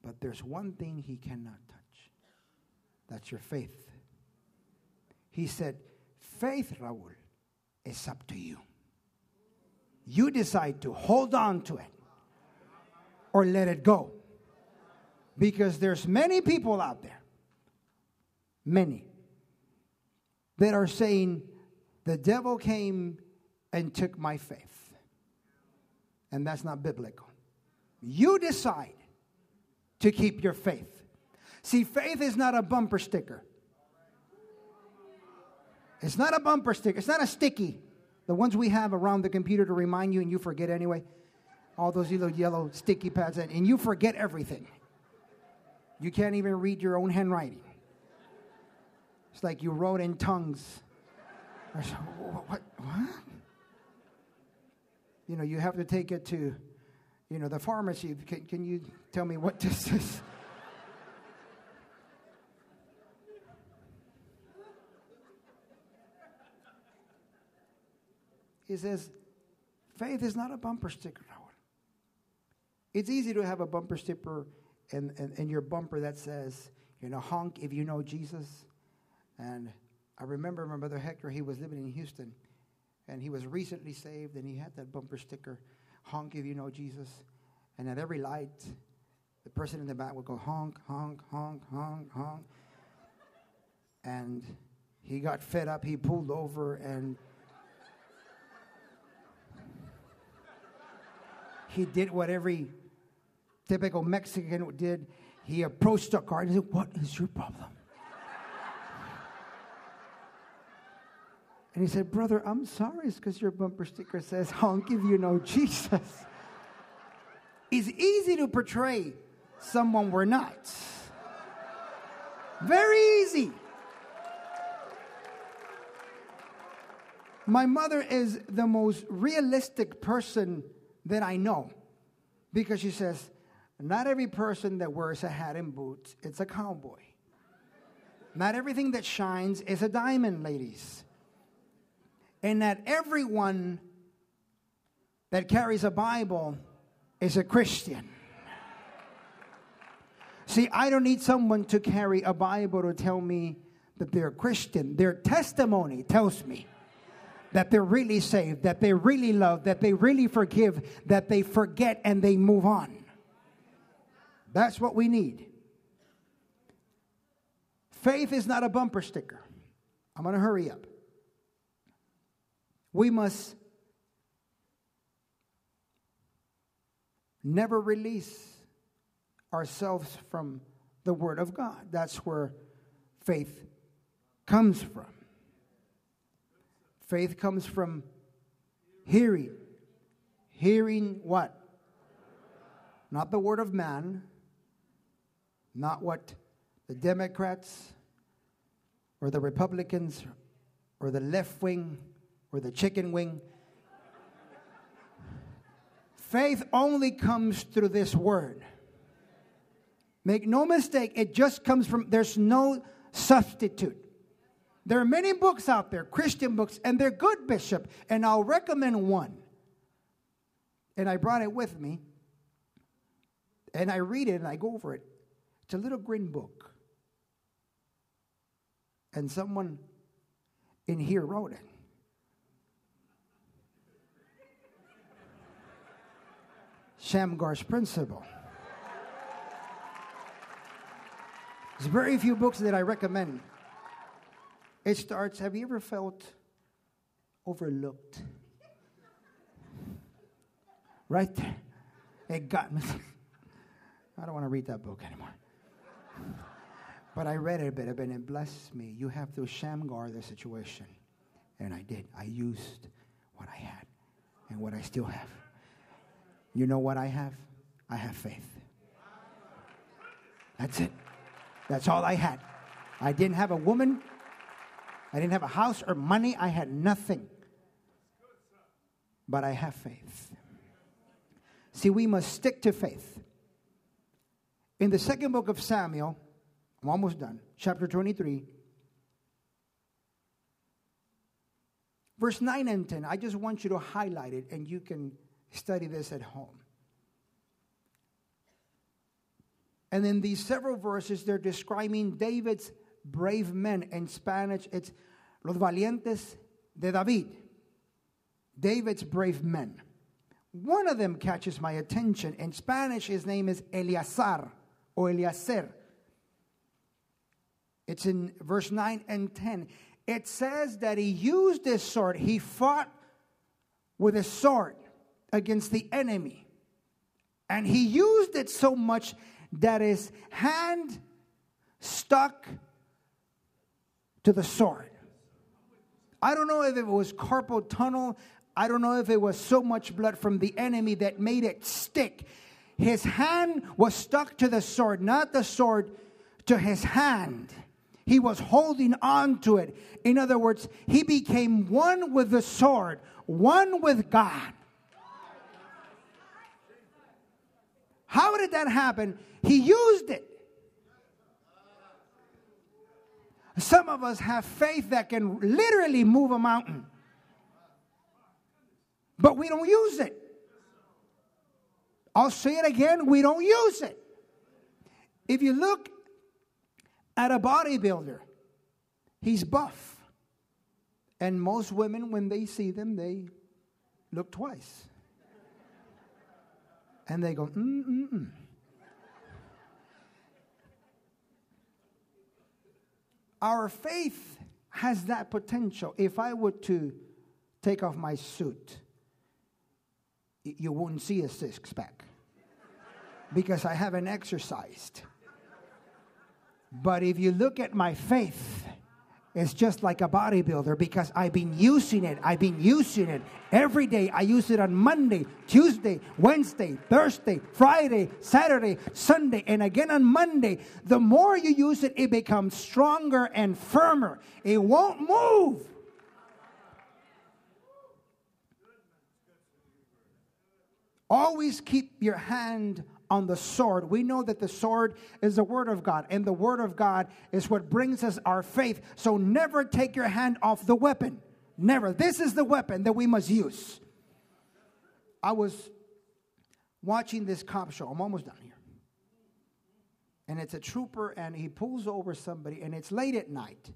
But there's one thing he cannot touch. That's your faith. He said, faith, Raul, is up to you. You decide to hold on to it or let it go. Because there's many people out there, many, that are saying, the devil came and took my faith. And that's not biblical. You decide to keep your faith. See, faith is not a bumper sticker. It's not a bumper sticker. It's not a sticky. The ones we have around the computer to remind you and you forget anyway. All those little yellow sticky pads and you forget everything. You can't even read your own handwriting. It's like you wrote in tongues. What? You know, you have to take it to, you know, the pharmacy. Can you tell me what this is? He says, faith is not a bumper sticker. It's easy to have a bumper sticker in your bumper that says, you know, honk if you know Jesus. And I remember my brother Hector, he was living in Houston, and he was recently saved, and he had that bumper sticker, honk if you know Jesus. And at every light, the person in the back would go honk, honk, honk, honk, honk. And he got fed up. He pulled over, and he did what every typical Mexican did. He approached the car and said, "What is your problem?" And he said, "Brother, I'm sorry. It's because your bumper sticker says, honk if you know Jesus." It's easy to portray someone we're not. Very easy. My mother is the most realistic person that I know, because she says, not every person that wears a hat and boots, it's a cowboy. Not everything that shines is a diamond, ladies. And not everyone that carries a Bible is a Christian. See, I don't need someone to carry a Bible to tell me that they're a Christian. Their testimony tells me that they're really saved, that they really love, that they really forgive, that they forget and they move on. That's what we need. Faith is not a bumper sticker. I'm going to hurry up. We must never release ourselves from the Word of God. That's where faith comes from. Faith comes from hearing. Hearing what? Not the word of man. Not what the Democrats or the Republicans or the left wing or the chicken wing. Faith only comes through this word. Make no mistake, it just comes from, there's no substitute. There are many books out there, Christian books, and they're good, Bishop, and I'll recommend one. And I brought it with me, and I read it, and I go over it. It's a little green book. And someone in here wrote it. Shamgar's Principle. There's very few books that I recommend. It starts, have you ever felt overlooked? Right there. It got me. I don't want to read that book anymore. But I read it a bit and it blessed me. You have to Shamgar the situation. And I did. I used what I had and what I still have. You know what I have? I have faith. That's it. That's all I had. I didn't have a woman. I didn't have a house or money. I had nothing. But I have faith. See, we must stick to faith. In the second book of Samuel, I'm almost done, chapter 23, verse 9 and 10, I just want you to highlight it and you can study this at home. And in these several verses, they're describing David's brave men. In Spanish, it's los valientes de David. David's brave men. One of them catches my attention. In Spanish, his name is Eleazar or Eliezer. It's in verse 9 and 10. It says that he used this sword. He fought with a sword against the enemy. And he used it so much that his hand stuck to the sword. I don't know if it was carpal tunnel. I don't know if it was so much blood from the enemy that made it stick. His hand was stuck to the sword, not the sword to his hand. He was holding on to it. In other words, he became one with the sword, one with God. How did that happen? He used it. Some of us have faith that can literally move a mountain, but we don't use it. I'll say it again, we don't use it. If you look at a bodybuilder, he's buff. And most women, when they see them, they look twice. And they go, Our faith has that potential. If I were to take off my suit, you wouldn't see a six-pack because I haven't exercised. But if you look at my faith, it's just like a bodybuilder because I've been using it. I've been using it every day. I use it on Monday, Tuesday, Wednesday, Thursday, Friday, Saturday, Sunday, and again on Monday. The more you use it, it becomes stronger and firmer. It won't move. Always keep your hand on the sword. We know that the sword is the Word of God, and the Word of God is what brings us our faith. So never take your hand off the weapon. Never. This is the weapon that we must use. I was watching this cop show. I'm almost done here. And it's a trooper, and he pulls over somebody, and it's late at night.